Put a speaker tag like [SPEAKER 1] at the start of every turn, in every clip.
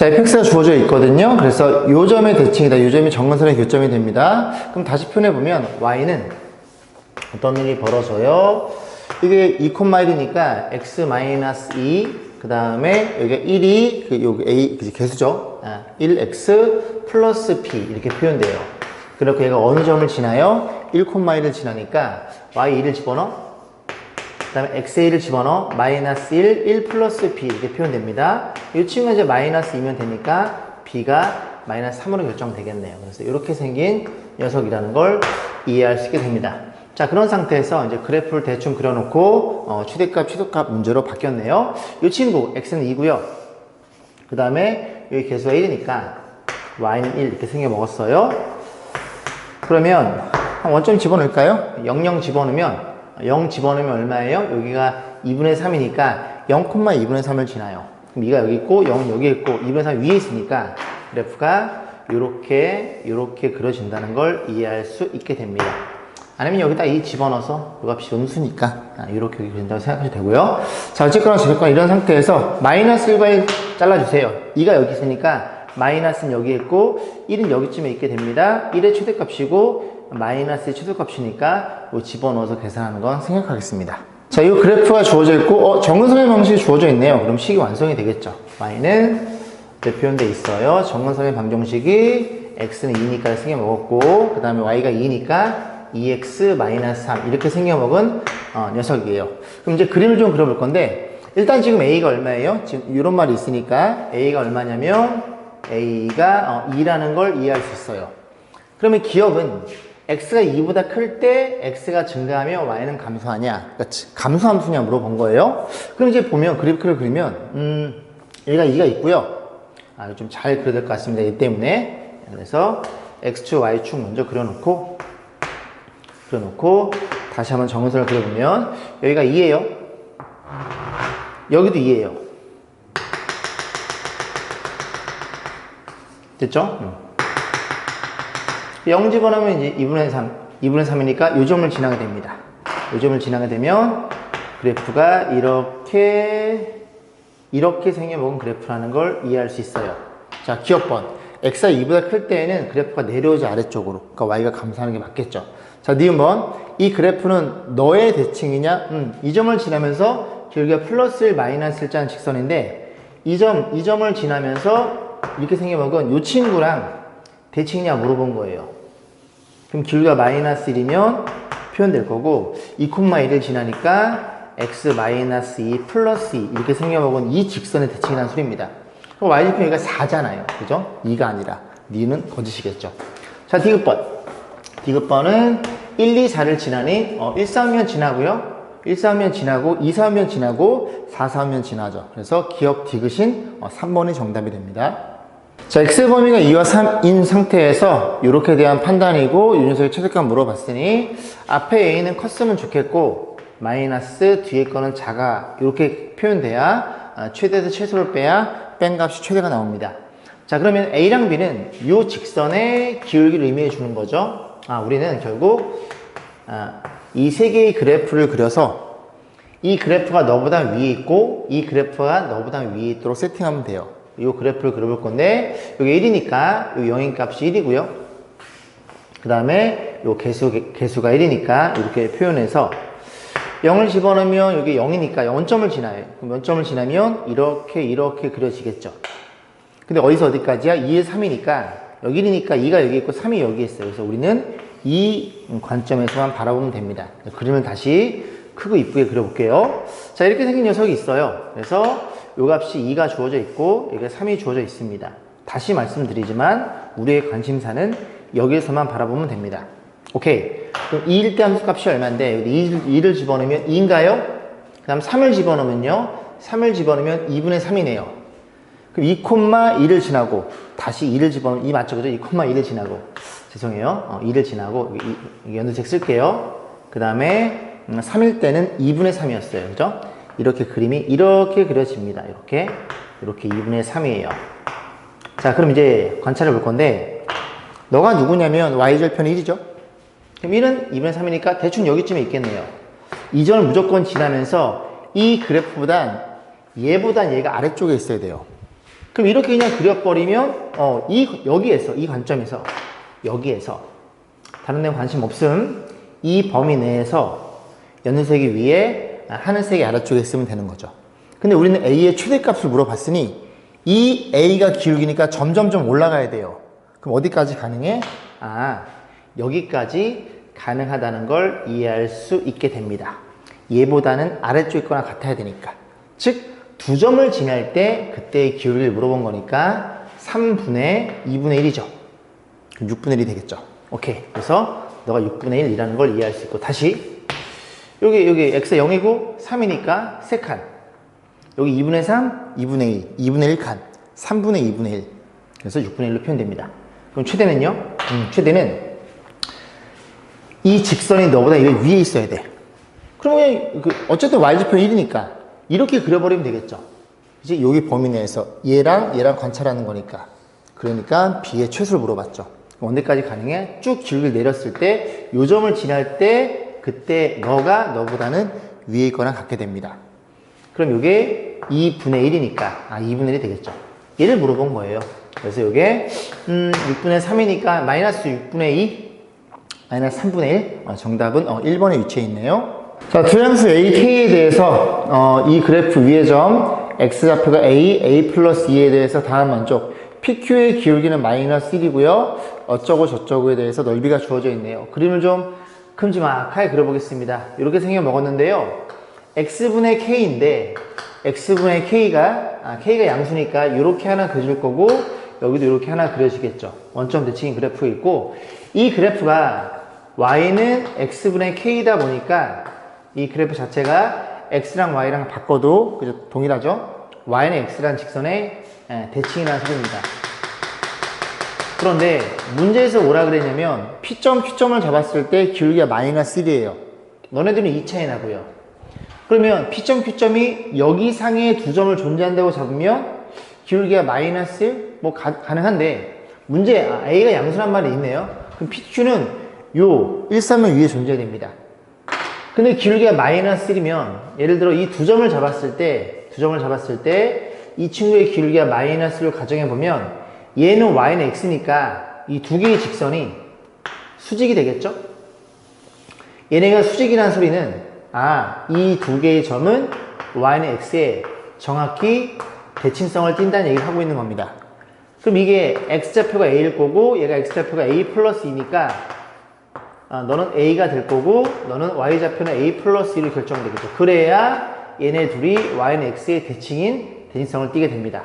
[SPEAKER 1] 자, fx가 주어져 있거든요. 그래서 요 점의 대칭이다. 요 점이 정근선의 교점이 됩니다. 그럼 다시 표현해보면 y는 어떤 일이 벌어져요? 이게 2,1이니까 x-2, 그 다음에 여기가 1이 여기 a 개수죠. 1x 플러스 p 이렇게 표현돼요. 그렇게 얘가 어느 점을 지나요? 1,1을 지나니까 y2를 집어넣어. 그 다음에 x1을 집어넣어. 마이너스 1, 1 플러스 b 이렇게 표현됩니다. 이 친구가 이제 마이너스 2면 되니까 b가 마이너스 3으로 결정되겠네요. 그래서 이렇게 생긴 녀석이라는 걸 이해할 수 있게 됩니다. 자, 그런 상태에서 이제 그래프를 대충 그려놓고 최대값, 최소값 문제로 바뀌었네요. 이 친구 x는 2고요. 그 다음에 여기 개수가 1이니까 y는 1 이렇게 생겨 먹었어요. 그러면 한 원점 집어넣을까요? 0 집어넣으면 0 집어넣으면 얼마예요? 여기가 2분의 3이니까 0,2분의 3을 지나요. 그럼 2가 여기 있고 0은 여기 있고 2분의 3 위에 있으니까 그래프가 이렇게 그려진다는 걸 이해할 수 있게 됩니다. 아니면 여기다 2 집어넣어서 이 값이 음수니까 이렇게 그린다고 생각하셔도 되고요. 자, 어쨌거나 저쨌거나 이런 상태에서 마이너스 1과 1 잘라주세요. 2가 여기 있으니까 마이너스는 여기 있고 1은 여기쯤에 있게 됩니다. 1의 최대값이고 마이너스의 최소값이니까 집어넣어서 계산하는 건 생략하겠습니다. 자, 이 그래프가 주어져 있고 정근선의 방식이 주어져 있네요. 그럼 식이 완성이 되겠죠. y는 표현되어 있어요. 정근선의 방정식이 x는 2니까 생겨먹었고 그 다음에 y가 2니까 2x-3 이렇게 생겨먹은 녀석이에요. 그럼 이제 그림을 좀 그려볼 건데 일단 지금 a가 얼마예요? 지금 이런 말이 있으니까 a가 얼마냐면 a가 2라는 걸 이해할 수 있어요. 그러면 기억은 x가 2보다 클 때 x가 증가하며 y는 감소하냐, 그렇지, 감소함수냐 물어본 거예요. 그럼 이제 보면 그래프를 그리면 얘가 2가 있고요. 좀 잘 그려야 될 것 같습니다. 이 때문에. 그래서 x축, y축 먼저 그려놓고 다시 한번 정근선을 그려보면 여기가 2예요. 여기도 2예요. 됐죠? 0 집어넣으면 이제 2분의 3이니까 이 점을 지나게 됩니다. 이 점을 지나게 되면 그래프가 이렇게 생겨먹은 그래프라는 걸 이해할 수 있어요. 자, 기억번. x가 2보다 클 때에는 그래프가 내려오지 아래쪽으로. 그러니까 y가 감소하는 게 맞겠죠. 자, 니은번. 이 그래프는 너의 대칭이냐? 이 점을 지나면서 길게 플러스 1, 마이너스 1자는 직선인데 이 점을 지나면서 이렇게 생겨먹은 이 친구랑 대칭이냐 물어본 거예요. 그럼 길이가 마이너스 1이면 표현될 거고 2,1을 지나니까 x-2 플러스 2 이렇게 생겨먹은 이 직선의 대칭이라는 소리입니다. 그럼 y좌표 여기가 4잖아요. 그죠? 2가 아니라 니는 거짓이겠죠. 자, 디귿번은 1, 2, 4를 지나니 1, 4면 지나고요. 1, 4면 지나고 2, 4면 지나고 4, 4면 지나죠. 그래서 기억 디귿인 3번이 정답이 됩니다. 자, x 범위가 2와 3인 상태에서 이렇게 대한 판단이고 이 녀석의 최대값 물어봤으니 앞에 a는 컸으면 좋겠고 마이너스 뒤에 거는 작아 이렇게 표현돼야 최대에서 최소를 빼야 뺀 값이 최대가 나옵니다. 자, 그러면 a랑 b는 이 직선의 기울기를 의미해 주는 거죠. 우리는 결국 이 세 개의 그래프를 그려서 이 그래프가 너보다 위에 있고 이 그래프가 너보다 위에 있도록 세팅하면 돼요. 이 그래프를 그려볼 건데 여기 1이니까 이 0인 값이 1이고요. 그 다음에 이 개수가 1이니까 이렇게 표현해서 0을 집어넣으면 여기 0이니까 원점을 지나요. 그럼 원점을 지나면 이렇게 그려지겠죠. 근데 어디서 어디까지야? 2에서 3이니까 여기 1이니까 2가 여기 있고 3이 여기 있어요. 그래서 우리는 이 관점에서만 바라보면 됩니다. 그림을 다시 크고 이쁘게 그려볼게요. 자, 이렇게 생긴 녀석이 있어요. 그래서 요 값이 2가 주어져 있고 여기가 3이 주어져 있습니다. 다시 말씀드리지만 우리의 관심사는 여기에서만 바라보면 됩니다. 오케이. 그럼 2일 때 함수 값이 얼마인데 여기 2를 집어넣으면 2인가요? 그 다음 3을 집어넣으면요. 3을 집어넣으면 2분의 3이네요. 그럼 2,2를 지나고 다시 2를 집어넣으면 2 맞죠? 그죠? 2,2를 지나고 죄송해요. 2를 지나고 여기 연두색 쓸게요. 그 다음에 3일 때는 2분의 3이었어요. 그죠? 이렇게 그림이 이렇게 그려집니다. 이렇게 2분의 3이에요. 자, 그럼 이제 관찰해 볼 건데 너가 누구냐면 y절편이 1이죠. 그럼 1은 2분의 3이니까 대충 여기쯤에 있겠네요. 이 점을 무조건 지나면서 이 그래프보단 얘보단 얘가 아래쪽에 있어야 돼요. 그럼 이렇게 그냥 그려버리면 여기에서 이 관점에서 여기에서 다른 데 관심 없음 이 범위 내에서 연두색이 위에 하늘색이 아래쪽에 있으면 되는 거죠. 근데 우리는 A의 최대값을 물어봤으니 이 A가 기울기니까 점점점 올라가야 돼요. 그럼 어디까지 가능해? 여기까지 가능하다는 걸 이해할 수 있게 됩니다. 얘보다는 아래쪽에 있거나 같아야 되니까. 즉, 두 점을 지날 때 그때의 기울기를 물어본 거니까 3분의 2분의 1이죠. 그럼 6분의 1이 되겠죠. 오케이. 그래서 너가 6분의 1이라는 걸 이해할 수 있고, 다시 여기 x가 0이고 3이니까 3칸. 여기 2분의 3, 2분의 2, 2분의 1칸, 3분의 2분의 1. 그래서 6분의 1로 표현됩니다. 그럼 최대는요? 최대는 이 직선이 너보다 이게 위에 있어야 돼. 그러면 어쨌든 y좌표 1이니까 이렇게 그려버리면 되겠죠. 이제 여기 범위 내에서 얘랑 관찰하는 거니까. 그러니까 B의 최소를 물어봤죠. 언제까지 가능해? 쭉 기울기를 내렸을 때 요 점을 지날 때 그때 너가 너보다는 위에 있거나 같게 됩니다. 그럼 이게 2분의 1이니까 2분의 1이 되겠죠. 얘를 물어본 거예요. 그래서 이게 6분의 3이니까 마이너스 6분의 2 마이너스 3분의 1 정답은 1번에 위치해 있네요. 자, 두함수 AK에 대해서 이 그래프 위의 점 X좌표가 A 플러스 2에 대해서 다음 만족 PQ의 기울기는 마이너스 1이고요. 어쩌고 저쩌고에 대해서 넓이가 주어져 있네요. 그림을 좀 큼지막하게 그려보겠습니다. 이렇게 생겨 먹었는데요. X분의 K인데 X분의 K가 양수니까 이렇게 하나 그려줄 거고 여기도 이렇게 하나 그려지겠죠. 원점 대칭인 그래프가 있고 이 그래프가 Y는 X분의 K이다 보니까 이 그래프 자체가 X랑 Y랑 바꿔도 그죠? 동일하죠? Y는 X라는 직선의 대칭이라는 소리입니다. 그런데 문제에서 뭐라 그랬냐면 P점, Q점을 잡았을 때 기울기가 마이너스 1이에요. 너네들은 2차이 나고요. 그러면 P점, Q점이 여기 상에 두 점을 존재한다고 잡으면 기울기가 마이너스 1? 뭐 가능한데 문제 A가 양수란 말이 있네요. 그럼 PQ는 요 1,3은 위에 존재해야 됩니다. 근데 기울기가 마이너스 1이면 예를 들어 이 두 점을 잡았을 때 이 친구의 기울기가 마이너스 1을 가정해보면 얘는 Y는 X니까 이 두 개의 직선이 수직이 되겠죠? 얘네가 수직이라는 소리는 이 두 개의 점은 Y는 X에 정확히 대칭성을 띈다는 얘기를 하고 있는 겁니다. 그럼 이게 X좌표가 A일 거고 얘가 X좌표가 A 플러스 2니까 너는 A가 될 거고 너는 Y좌표는 A 플러스 2를 결정이 되겠죠. 그래야 얘네 둘이 Y는 X의 대칭성을 띠게 됩니다.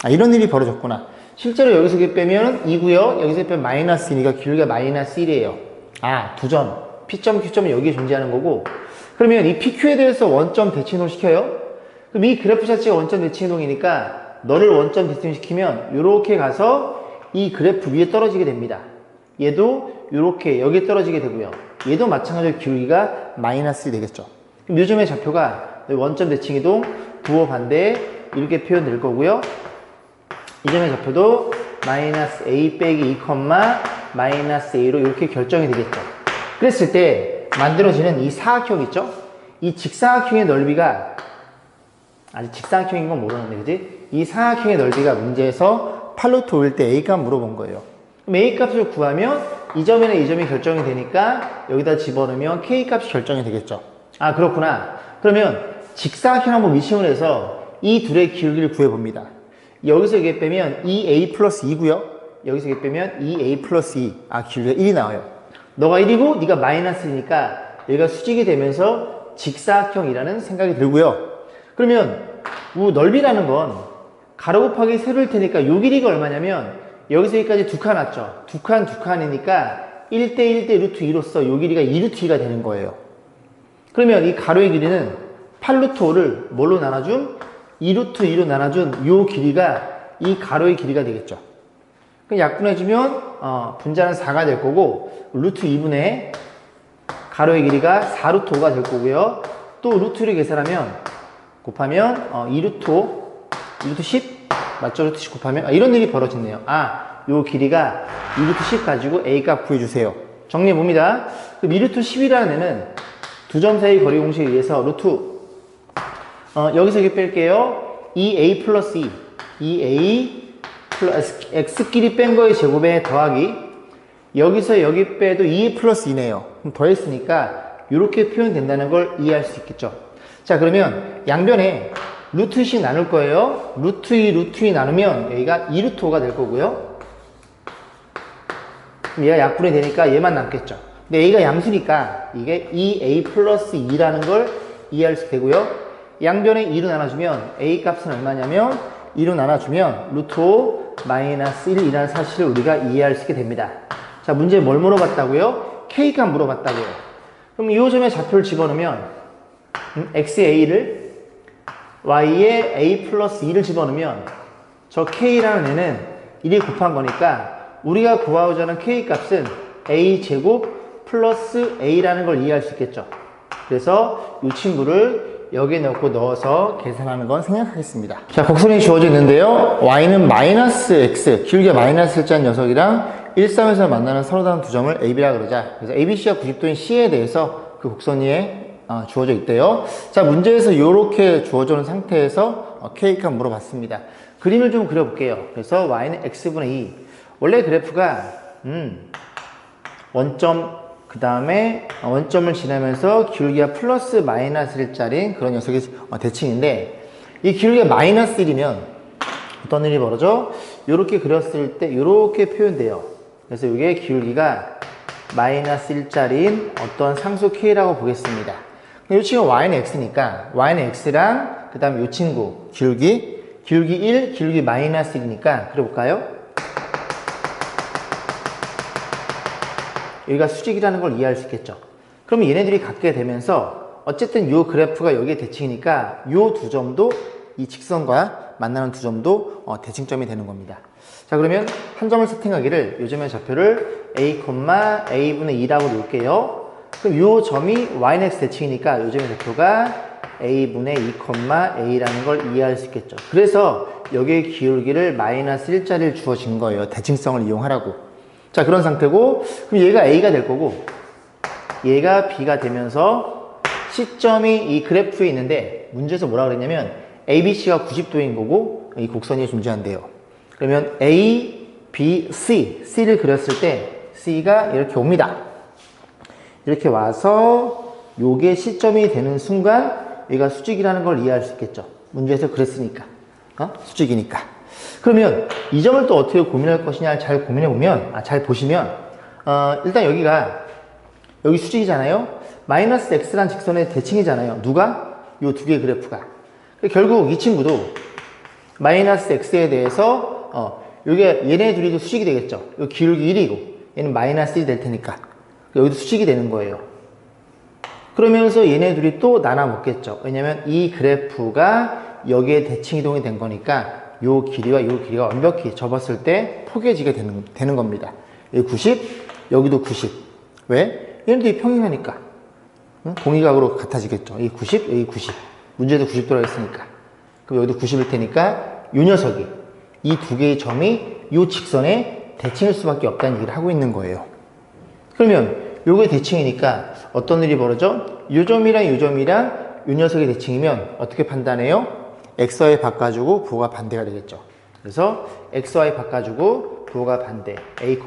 [SPEAKER 1] 이런 일이 벌어졌구나. 실제로 여기서 빼면 2고요. 여기서 빼면 마이너스 2니까 기울기가 마이너스 1이에요. 두 점. P점, Q점이 여기에 존재하는 거고 그러면 이 PQ에 대해서 원점 대칭이동 시켜요. 그럼 이 그래프 자체가 원점 대칭이동이니까 너를 원점 대칭시키면 이렇게 가서 이 그래프 위에 떨어지게 됩니다. 얘도 이렇게 여기에 떨어지게 되고요. 얘도 마찬가지로 기울기가 마이너스 1이 되겠죠. 그럼 요즘의 좌표가 원점 대칭이동 부호 반대 이렇게 표현될 거고요. 이 점의 좌표도 마이너스 A 빼기 2, 마이너스 A로 이렇게 결정이 되겠죠. 그랬을 때 만들어지는 이 사각형 있죠? 이 직사각형의 넓이가 아직 직사각형인 건 모르는데 그지? 이 사각형의 넓이가 문제에서 8루트 5일 때 A값 물어본 거예요. 그럼 A값을 구하면 이 점이나 이 점이 결정이 되니까 여기다 집어넣으면 K값이 결정이 되겠죠. 그렇구나. 그러면 직사각형 한번 미싱을 해서 이 둘의 기울기를 구해봅니다. 여기서 이게 빼면 2A 플러스 2고요. 여기서 이게 빼면 2A 플러스 2. 기울기가 1이 나와요. 너가 1이고 네가 마이너스 1이니까 여기가 수직이 되면서 직사각형이라는 생각이 들고요. 그러면 넓이라는 건 가로 곱하기 세로일 테니까 요 길이가 얼마냐면 여기서 여기까지 두 칸 왔죠. 두 칸이니까 1대 1대 루트 2로서 요 길이가 2루트 2가 되는 거예요. 그러면 이 가로의 길이는 8루트 5를 뭘로 나눠준? 2루트 2로 나눠준 요 길이가 이 가로의 길이가 되겠죠. 그럼 약분해주면 분자는 4가 될 거고 루트 2분의 가로의 길이가 4루트 5가 될 거고요. 또 루트 1을 계산하면 곱하면 2루트 5, 2루트 10 맞죠? 루트 10 곱하면 이런 일이 벌어졌네요. 요 길이가 2루트 10 가지고 A값 구해주세요. 정리해봅니다. 그럼 2루트 10이라는 애는 두 점 사이 거리 공식에 의해서 루트 여기서 이렇게 뺄게요. 2A 플러스 2 2a 플러스 x끼리 뺀 거의 제곱에 더하기 여기서 여기 빼도 2 플러스 2네요. 그럼 더했으니까 이렇게 표현된다는 걸 이해할 수 있겠죠. 자, 그러면 양변에 루트씩 나눌 거예요. 루트 2, 루트 2 나누면 여기가 2루트 5가 될 거고요. 그럼 얘가 약분이 되니까 얘만 남겠죠. 근데 a가 양수니까 이게 2a 플러스 2라는 걸 이해할 수 되고요. 양변에 2로 나눠주면 a 값은 얼마냐면 2로 나눠주면 루트 5 마이너스 1이라는 사실을 우리가 이해할 수 있게 됩니다. 자, 문제에 뭘 물어봤다고요? k값 물어봤다고요. 그럼 이 점의 좌표를 집어넣으면 xa를 y에 a 플러스 2를 집어넣으면 저 k라는 애는 1이 곱한 거니까 우리가 구하고자 하는 k 값은 a 제곱 플러스 a라는 걸 이해할 수 있겠죠. 그래서 이 친구를 여기에 넣어서 계산하는 건 생략하겠습니다. 자, 곡선이 주어져 있는데요. y는 마이너스 x, 길게 마이너스 자인 녀석이랑 1, 3에서 만나는 서로 다른 두 점을 ab라 그러자. 그래서 abc가 90도인 c에 대해서 그 곡선 위에 주어져 있대요. 자, 문제에서 이렇게 주어져 있는 상태에서 k값 물어봤습니다. 그림을 좀 그려볼게요. 그래서 y는 x분의 2. 원래 그래프가 원점 그 다음에 원점을 지나면서 기울기가 플러스 마이너스 1짜리 그런 녀석의 대칭인데 이 기울기가 마이너스 1이면 어떤 일이 벌어져? 이렇게 그렸을 때 이렇게 표현돼요. 그래서 이게 기울기가 마이너스 1짜리인 어떤 상수 k라고 보겠습니다. 이 친구 y는 x니까 y는 x랑 그 다음에 이 친구 기울기 1, 기울기 마이너스 1이니까 그려볼까요? 여기가 수직이라는 걸 이해할 수 있겠죠. 그럼 얘네들이 갖게 되면서 어쨌든 이 그래프가 여기에 대칭이니까 이 두 점도 이 직선과 만나는 두 점도 대칭점이 되는 겁니다. 자, 그러면 한 점을 세팅하기를 이 점의 좌표를 a, a분의 2라고 놓을게요. 그럼 이 점이 y는 x 대칭이니까 이 점의 좌표가 a분의 2, a라는 걸 이해할 수 있겠죠. 그래서 여기에 기울기를 마이너스 1짜리를 주어진 거예요. 대칭성을 이용하라고. 자, 그런 상태고 그럼 얘가 a가 될 거고 얘가 b가 되면서 시점이 이 그래프에 있는데 문제에서 뭐라 그랬냐면 abc가 90도인 거고 이 곡선이 존재한대요. 그러면 a, b, c를 그렸을 때 c가 이렇게 옵니다. 이렇게 와서 요게 시점이 되는 순간 얘가 수직이라는 걸 이해할 수 있겠죠. 문제에서 그랬으니까 수직이니까. 그러면 이 점을 또 어떻게 고민할 것이냐 잘 고민해보면 잘 보시면 일단 여기 수직이잖아요. 마이너스 x란 직선의 대칭이잖아요. 누가? 요 두 개의 그래프가. 결국 이 친구도 마이너스 x에 대해서 요게 얘네 둘이도 수직이 되겠죠. 요 기울기 1이고 얘는 마이너스 1이 될 테니까 여기도 수직이 되는 거예요. 그러면서 얘네 둘이 또 나눠 먹겠죠. 왜냐면 이 그래프가 여기에 대칭 이동이 된 거니까 요 길이와 요 길이가 완벽히 접었을 때 포개지게 되는 겁니다. 여기 90, 여기도 90. 왜? 얘네들이 평행하니까. 공이각으로 같아지겠죠. 여기 90, 여기 90. 문제도 90도라고 했으니까. 그럼 여기도 90일 테니까 요 녀석이 이 두 개의 점이 요 직선에 대칭일 수밖에 없다는 얘기를 하고 있는 거예요. 그러면 요게 대칭이니까 어떤 일이 벌어져? 요 점이랑 요 점이랑 요 녀석의 대칭이면 어떻게 판단해요? xy 바꿔주고 부호가 반대가 되겠죠. 그래서 xy 바꿔주고 부호가 반대 a,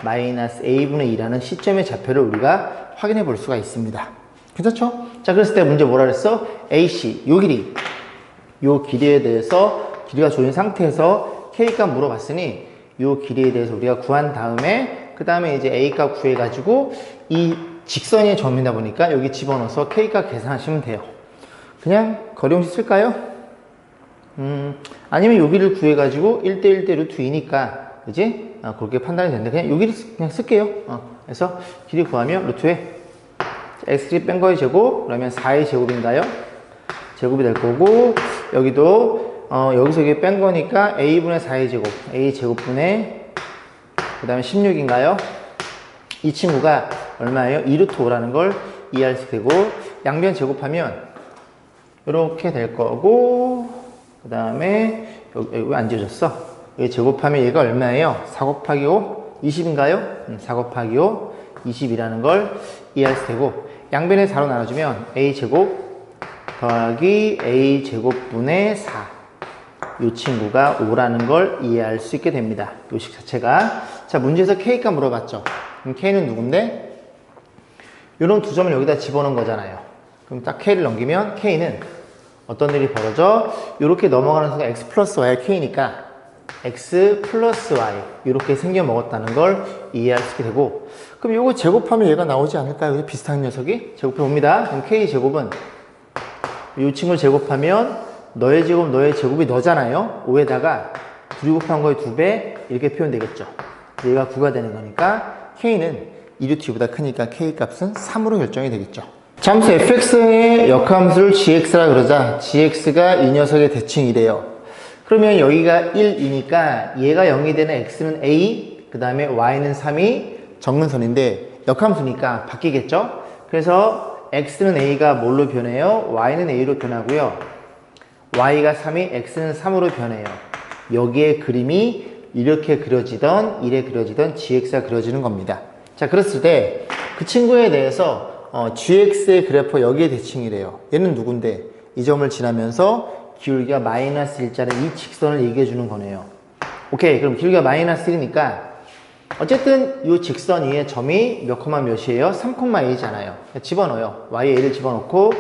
[SPEAKER 1] 마이너스 a분의 2라는 시점의 좌표를 우리가 확인해 볼 수가 있습니다. 괜찮죠? 자, 그랬을 때 문제 뭐라 그랬어? ac, 요 길이에 대해서 길이가 조인 상태에서 k값 물어봤으니 요 길이에 대해서 우리가 구한 다음에 그 다음에 이제 a값 구해가지고 이 직선의 점이다 보니까 여기 집어넣어서 k값 계산하시면 돼요. 그냥 거리공식 쓸까요? 아니면 여기를 구해가지고 1대1대 루트 2니까 그지? 그렇게 판단이 되는데 그냥 여기를 그냥 쓸게요. 그래서 길이 구하면 루트에 x3 뺀 거의 제곱 그러면 4의 제곱인가요? 제곱이 될 거고 여기도 여기서 여기 뺀 거니까 a분의 4의 제곱 a 제곱분의 그 다음에 16인가요? 이 친구가 얼마예요? 2루트 5라는 걸 이해할 수 되고 양변 제곱하면 이렇게 될 거고 그 다음에 여기 왜 안 지워졌어? 여기 제곱하면 얘가 얼마예요? 4 곱하기 5? 20인가요? 4 곱하기 5? 20이라는 걸 이해할 수 되고 양변에 4로 나눠주면 a제곱 더하기 a제곱분의 4 이 친구가 5라는 걸 이해할 수 있게 됩니다. 이 식 자체가. 자, 문제에서 K가 물어봤죠. 그럼 K는 누군데? 이런 두 점을 여기다 집어넣은 거잖아요. 그럼 딱 K를 넘기면 K는 어떤 일이 벌어져? 이렇게 넘어가는 순간 X 플러스 Y가 K니까 X 플러스 Y 이렇게 생겨 먹었다는 걸 이해할 수 있게 되고, 그럼 이거 제곱하면 얘가 나오지 않을까요? 비슷한 녀석이 제곱해 봅니다. 그럼 K 제곱은 이 친구를 제곱하면 너의 제곱 너의 제곱이 너잖아요. 5에다가 둘이 곱한 거의 2배 이렇게 표현되겠죠. 얘가 9가 되는 거니까 K는 2루트2보다 크니까 K 값은 3으로 결정이 되겠죠. 잠수 fx의 역함수를 gx라 그러자 gx가 이 녀석의 대칭이래요. 그러면 여기가 1이니까 얘가 0이 되는 x는 a, 그 다음에 y는 3이 정근선인데 역함수니까 바뀌겠죠? 그래서 x는 a가 뭘로 변해요? y는 a로 변하고요. y가 3이 x는 3으로 변해요. 여기에 그림이 이렇게 그려지던 이래 그려지던 gx가 그려지는 겁니다. 자, 그랬을 때 그 친구에 대해서 gx의 그래프 여기에 대칭이래요. 얘는 누군데? 이 점을 지나면서 기울기가 마이너스 1자는 이 직선을 얘기해 주는 거네요. 오케이, 그럼 기울기가 마이너스 1이니까 어쨌든 이 직선 위에 점이 몇 콤마 몇이에요? 3,2잖아요. 집어넣어요. y에 a를 집어넣고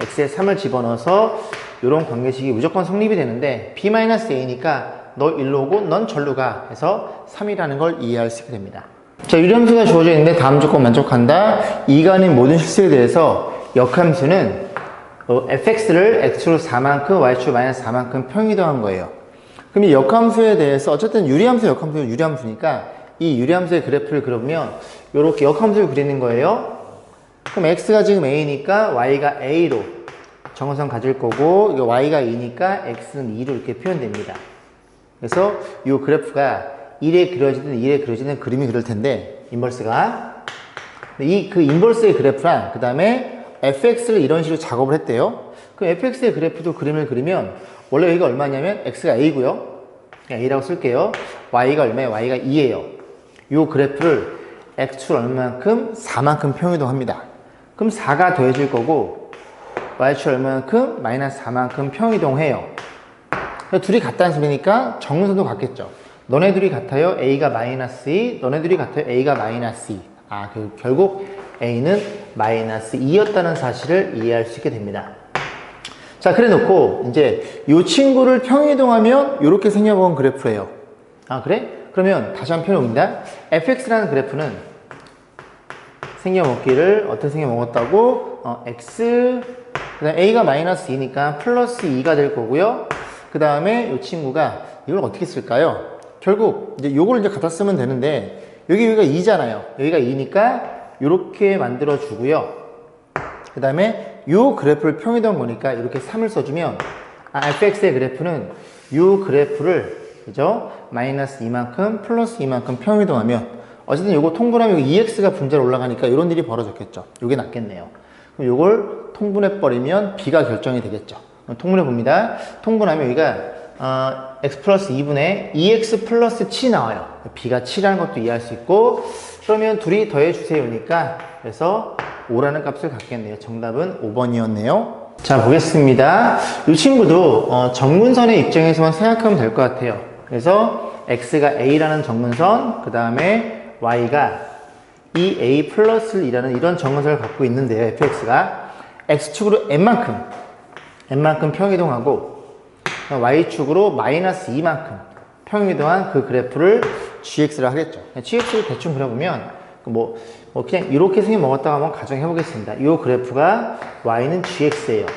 [SPEAKER 1] x에 3을 집어넣어서 이런 관계식이 무조건 성립이 되는데 b-a니까 너 일로 오고 넌 절로 가 해서 3이라는 걸 이해할 수 있게 됩니다. 자, 유리함수가 주어져 있는데 다음 조건 만족한다. 이가 아닌 모든 실수에 대해서 역함수는 fx를 x축으로 4만큼 y축으로 마이너스 4만큼 평이동한 거예요. 그럼 이 역함수에 대해서 어쨌든 유리함수 역함수는 유리함수니까 이 유리함수의 그래프를 그려보면 이렇게 역함수를 그리는 거예요. 그럼 x가 지금 a니까 y가 a로 정근선 가질 거고 이거 y가 2니까 x는 2로 이렇게 표현됩니다. 그래서 이 그래프가 1에 그려지는 그림이 그릴 텐데 인버스가 그 인버스의 그래프랑 그 다음에 fx를 이런 식으로 작업을 했대요. 그럼 fx의 그래프도 그림을 그리면 원래 여기가 얼마냐면 x가 a고요. 그냥 a라고 쓸게요. y가 얼마예요? y가 2예요. 이 그래프를 x축 얼마만큼? 4만큼 평이동합니다. 그럼 4가 더해질 거고 y축 얼마만큼? 마이너스 4만큼 평이동해요. 둘이 같다는 소리니까 정근선도 같겠죠. 너네 둘이 같아요. a가 마이너스 2, 너네 둘이 같아요. a가 마이너스 2. 결국 a는 마이너스 2였다는 사실을 이해할 수 있게 됩니다. 자, 그래 놓고 이제 이 친구를 평이동하면 이렇게 생겨본 그래프예요. 아, 그래? 그러면 다시 한번 펴놓습니다. fx라는 그래프는 생겨먹기를 어떻게 생겨먹었다고? x, 그 다음에 a가 마이너스 2니까 플러스 2가 될 거고요. 그 다음에 이 친구가 이걸 어떻게 쓸까요? 결국 이제 요걸 이제 갖다 쓰면 되는데 여기가 2잖아요. 여기가 2니까 이렇게 만들어 주고요. 그 다음에 요 그래프를 평이동 거니까 이렇게 3을 써주면 fx의 그래프는 요 그래프를 그죠? 마이너스 2만큼 플러스 2만큼 평이동하면 어쨌든 요거 통분하면 2x가 분자로 올라가니까 이런 일이 벌어졌겠죠. 요게 낫겠네요. 그럼 요걸 통분해 버리면 b가 결정이 되겠죠. 통분해 봅니다. 통분하면 여기가 x 플러스 2분의 2x 플러스 7이 나와요. b가 7이라는 것도 이해할 수 있고, 그러면 둘이 더해주세요니까 그래서 5라는 값을 갖겠네요. 정답은 5번이었네요. 자, 보겠습니다. 이 친구도 정근선의 입장에서만 생각하면 될 것 같아요. 그래서 x가 a라는 정근선, 그 다음에 y가 2a 플러스 1이라는 이런 정근선을 갖고 있는데요. fx가 x축으로 n만큼 평이동하고 y축으로 마이너스 2만큼 평이동한 그 그래프를 gx를 하겠죠. gx를 대충 그려보면 그냥 이렇게 생겨 먹었다고 한번 가정해 보겠습니다. 이 그래프가 y는 gx예요.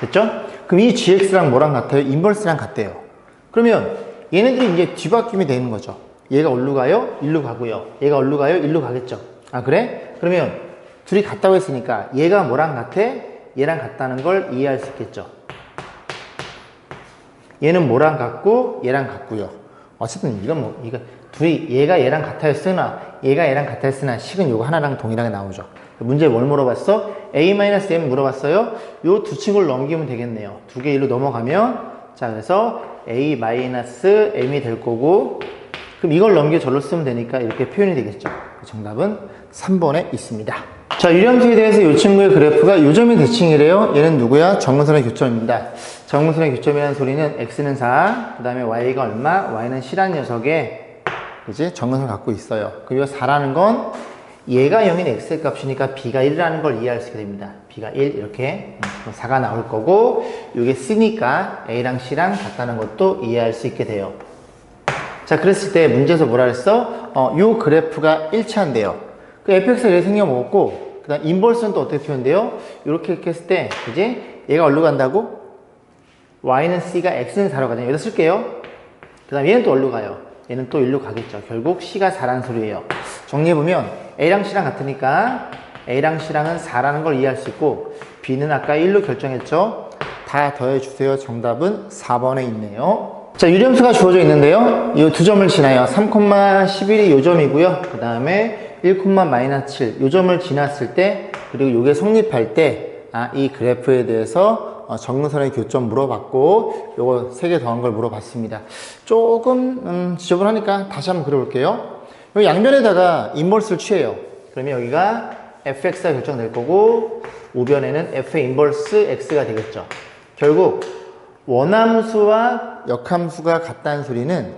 [SPEAKER 1] 됐죠? 그럼 이 gx랑 뭐랑 같아요? 인버스랑 같대요. 그러면 얘네들이 이제 뒤바뀜이 되는 거죠. 얘가 어디로 가요? 일로 가고요. 얘가 어디로 가요? 일로 가겠죠. 아, 그래? 그러면 둘이 같다고 했으니까 얘가 뭐랑 같아? 얘랑 같다는 걸 이해할 수 있겠죠. 얘는 뭐랑 같고 얘랑 같고요. 어쨌든 이건 둘이 얘가 얘랑 같아였으나 얘가 얘랑 같아였으나 식은 요거 하나랑 동일하게 나오죠. 문제에 뭘 물어봤어? a-m 물어봤어요. 요 두 친구를 넘기면 되겠네요. 두 개 일로 넘어가면 자, 그래서 a-m이 될 거고, 그럼 이걸 넘겨 절로 쓰면 되니까 이렇게 표현이 되겠죠. 정답은 3번에 있습니다. 자, 유리함수에 대해서 이 친구의 그래프가 요점이 대칭이래요. 얘는 누구야? 정근선의 교점입니다. 정문선의 교점이라는 소리는 x는 4, 그 다음에 y가 얼마? y는 c라는 녀석의 그지? 정근선을 갖고 있어요. 그리고 4라는 건 얘가 0인 x의 값이니까 b가 1이라는 걸 이해할 수 있게 됩니다. b가 1 이렇게 4가 나올 거고 이게 c니까 a랑 c랑 같다는 것도 이해할 수 있게 돼요. 자, 그랬을 때 문제에서 뭐라 그랬어? 요 그래프가 일치한대요. 그 fx가 이렇게 생겨먹었고 그 다음 인버스는 또 어떻게 표현돼요? 이렇게 했을 때 그지? 얘가 어디로 간다고? y는 c가 x는 4로 가잖아요. 여기다 쓸게요. 그 다음 얘는 또 어디로 가요? 얘는 또 1로 가겠죠. 결국 c가 4라는 소리예요. 정리해보면 a랑 c랑 같으니까 a랑 c랑은 4라는 걸 이해할 수 있고 b는 아까 1로 결정했죠. 다 더해주세요. 정답은 4번에 있네요. 자, 유리함수가 주어져 있는데요. 이 두 점을 지나요. 3,11이 요 점이고요. 그 다음에 1,-7 요 점을 지났을 때 그리고 요게 성립할 때 이 그래프에 대해서 정근선의 교점 물어봤고 요거 3개 더한 걸 물어봤습니다. 조금 지저분하니까 다시 한번 그려볼게요. 여기 양변에다가 인버스를 취해요. 그러면 여기가 fx가 결정될 거고 우변에는 f의 인버스 x가 되겠죠. 결국 원함수와 역함수가 같다는 소리는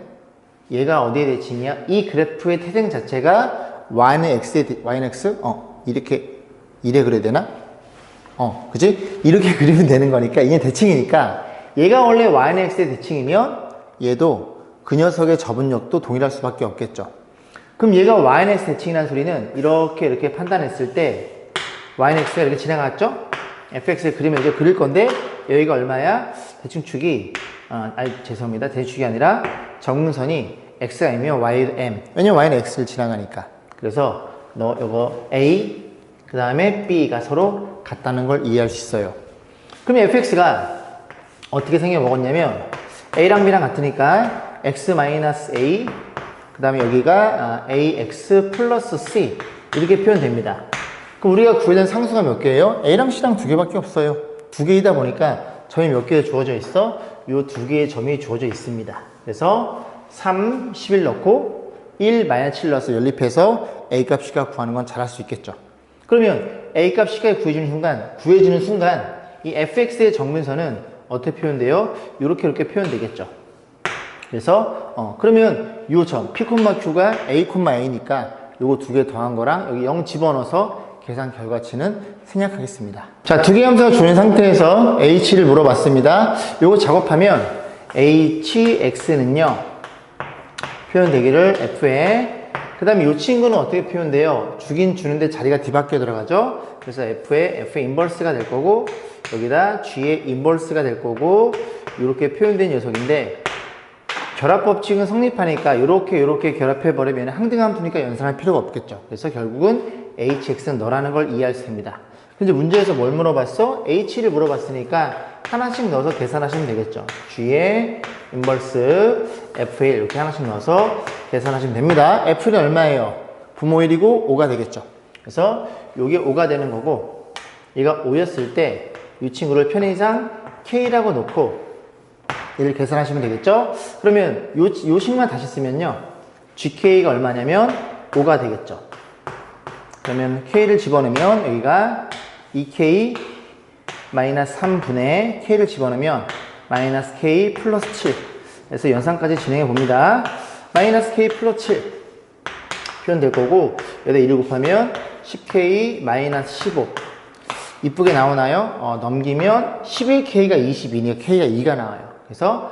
[SPEAKER 1] 얘가 어디에 대칭이야? 이 그래프의 태생 자체가 y는 x에 y는 x? 이래 그려야 되나? 그지? 이렇게 그리면 되는 거니까 이게 대칭이니까 얘가 원래 y는 x의 대칭이면 얘도 그 녀석의 접은력도 동일할 수밖에 없겠죠. 그럼 얘가 y는 x 대칭이라는 소리는 이렇게 판단했을 때 y는 x가 이렇게 지나갔죠? fx를 그리면 이제 그릴 건데 여기가 얼마야? 대칭축이 죄송합니다. 대칭축이 아니라 정근선이 x가 m이면 y도 m. 왜냐면 y는 x를 지나가니까. 그래서 요거 a 그 다음에 b가 서로 같다는 걸 이해할 수 있어요. 그럼 fx가 어떻게 생겨 먹었냐면 a랑 b랑 같으니까 x-a 그 다음에 여기가 ax 플러스 c 이렇게 표현됩니다. 그럼 우리가 구해낸 상수가 몇 개예요? a랑 c랑 2개밖에 없어요. 2개이다 보니까 점이 몇 개 주어져 있어? 요 2개의 점이 주어져 있습니다. 그래서 3, 11 넣고 1, -7 넣어서 연립해서 a값 c가 구하는 건 잘할 수 있겠죠. 그러면 a값 c가 구해지는 순간 이 fx의 정근선은 어떻게 표현돼요? 이렇게 표현되겠죠. 그래서 그러면 이 점 p,q가 a,a니까 요거 2개 더한 거랑 여기 0 집어넣어서 계산 결과치는 생략하겠습니다. 자, 2개 함수가 주어진 상태에서 h를 물어봤습니다. 요거 작업하면 hx는요 표현되기를 f에 그 다음에 이 친구는 어떻게 표현돼요? 주긴 주는데 자리가 뒤바뀌어 들어가죠? 그래서 f의 인버스가 될 거고 여기다 g의 인버스가 될 거고 이렇게 표현된 녀석인데 결합법칙은 성립하니까 이렇게 결합해버리면 항등함수니까 연산할 필요가 없겠죠. 그래서 결국은 hx는 너라는 걸 이해할 수 있습니다. 근데 문제에서 뭘 물어봤어? h를 물어봤으니까 하나씩 넣어서 계산하시면 되겠죠. g의 인버스 f에 이렇게 하나씩 넣어서 계산하시면 됩니다. f는 얼마예요? 부모 1이고 5가 되겠죠. 그래서 이게 5가 되는 거고 얘가 5였을 때 이 친구를 편의상 k라고 놓고 얘를 계산하시면 되겠죠. 그러면 요 식만 다시 쓰면요 gk가 얼마냐면 5가 되겠죠. 그러면 k를 집어넣으면 여기가 2k 마이너스 3분의 k를 집어넣으면 마이너스 k 플러스 7 그래서 연산까지 진행해 봅니다. 마이너스 k 플러스 7 표현될 거고 여기다 1을 곱하면 10k 마이너스 15 이쁘게 나오나요? 넘기면 11k가 22니까 k가 2가 나와요. 그래서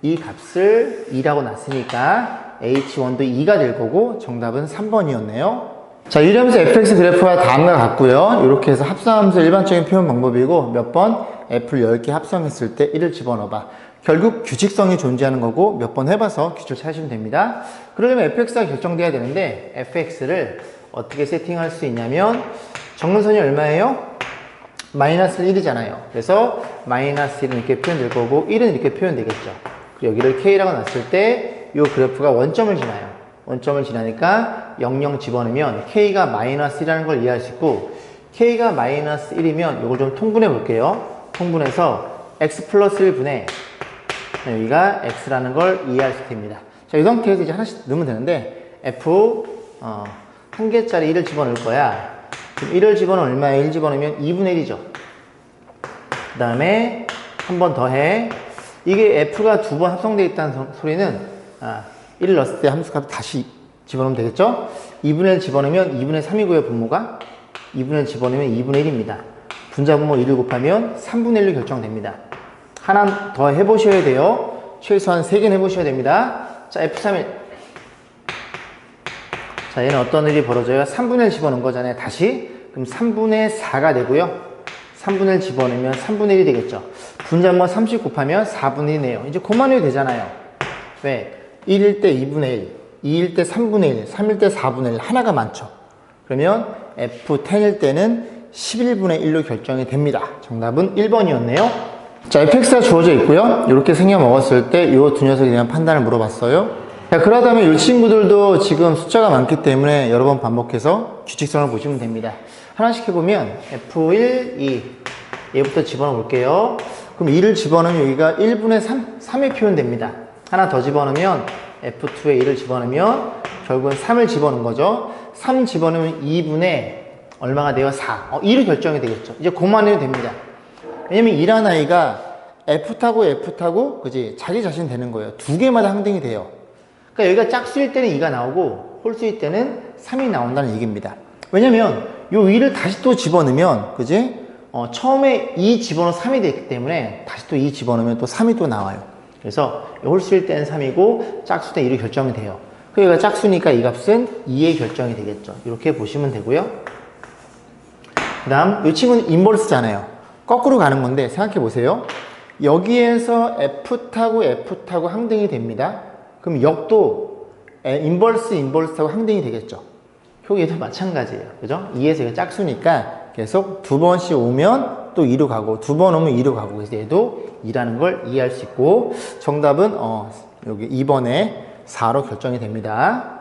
[SPEAKER 1] 이 값을 2라고 놨으니까 h1도 2가 될 거고 정답은 3번이었네요. 자, 유리함수 fx 그래프와 다음과 같고요. 이렇게 해서 합성함수 일반적인 표현 방법이고 몇 번 f를 10개 합성했을 때 1을 집어넣어봐. 결국 규칙성이 존재하는 거고 몇 번 해봐서 규칙을 찾으시면 됩니다. 그러려면 fx가 결정돼야 되는데 fx를 어떻게 세팅할 수 있냐면 정근선이 얼마예요? 마이너스 1이잖아요. 그래서 마이너스 1은 이렇게 표현될 거고 1은 이렇게 표현되겠죠. 그리고 여기를 k라고 놨을 때 이 그래프가 원점을 지나요. 원점을 지나니까 00 집어넣으면 k가 마이너스 1이라는 걸 이해할 수 있고 k가 마이너스 1이면 이걸 좀 통분해 볼게요. 통분해서 x 플러스 1분의 여기가 x라는 걸 이해할 수 있습니다. 자, 이 상태에서 이제 하나씩 넣으면 되는데 f 한 개짜리 1을 집어넣을 거야. 그럼 1을 집어넣으면 얼마에 1 집어넣으면 2분의 1이죠. 그 다음에 한 번 더 해. 이게 F가 두 번 합성되어 있다는 소리는 1을 넣었을 때 함수값 다시 집어넣으면 되겠죠? 2분의 1 집어넣으면 2분의 3이고요, 분모가. 2분의 1 집어넣으면 2분의 1입니다. 분자 분모 1을 곱하면 3분의 1로 결정됩니다. 하나 더 해보셔야 돼요. 최소한 3개는 해보셔야 됩니다. 자, F3일. 자, 얘는 어떤 일이 벌어져요? 3분의 1 집어넣은 거잖아요. 다시. 그럼 3분의 4가 되고요. 3분의 1 집어넣으면 3분의 1이 되겠죠. 분자 분모 30 곱하면 4분의 1이네요. 이제 그만 해도 되잖아요. 왜? 1일 때 2분의 1, 2일 때 3분의 1, 3일 때 4분의 1. 하나가 많죠. 그러면 F10일 때는 11분의 1로 결정이 됩니다. 정답은 1번이었네요. 자, fx가 주어져 있고요. 이렇게 생겨 먹었을 때 이 두 녀석에 대한 판단을 물어봤어요. 자, 그러다면 이 친구들도 지금 숫자가 많기 때문에 여러 번 반복해서 규칙성을 보시면 됩니다. 하나씩 해보면 F1, 2 얘부터 집어넣어 볼게요. 그럼 2를 집어넣으면 여기가 1분의 3이 표현됩니다. 하나 더 집어넣으면 F2에 1을 집어넣으면 결국은 3을 집어넣은 거죠. 3 집어넣으면 2분의 얼마가 돼요? 4. 2로 결정이 되겠죠. 이제 그만 해도 됩니다. 왜냐면 2라는 아이가 F 타고 그지? 자기 자신 되는 거예요. 두 개마다 항등이 돼요. 그러니까 여기가 짝수일 때는 2가 나오고 홀수일 때는 3이 나온다는 얘기입니다. 왜냐면 요 2를 다시 또 집어넣으면 그지? 처음에 2 집어넣어 3이 됐기 때문에 다시 또 2 집어넣으면 또 3이 또 나와요. 그래서 홀수일 때는 3이고 짝수 때 2로 결정이 돼요. 그러니까 짝수니까 이 값은 2에 결정이 되겠죠. 이렇게 보시면 되고요. 그 다음 이 친구는 인버스잖아요. 거꾸로 가는 건데 생각해 보세요. 여기에서 F 타고 항등이 됩니다. 그럼 역도 인버스하고 항등이 되겠죠. 표기도 마찬가지예요. 그죠? 2에서 짝수니까 계속 두 번씩 오면 또 2로 가고 두 번 오면 2로 가고 그래서 얘도 2라는 걸 이해할 수 있고 정답은 여기 2번에 4로 결정이 됩니다.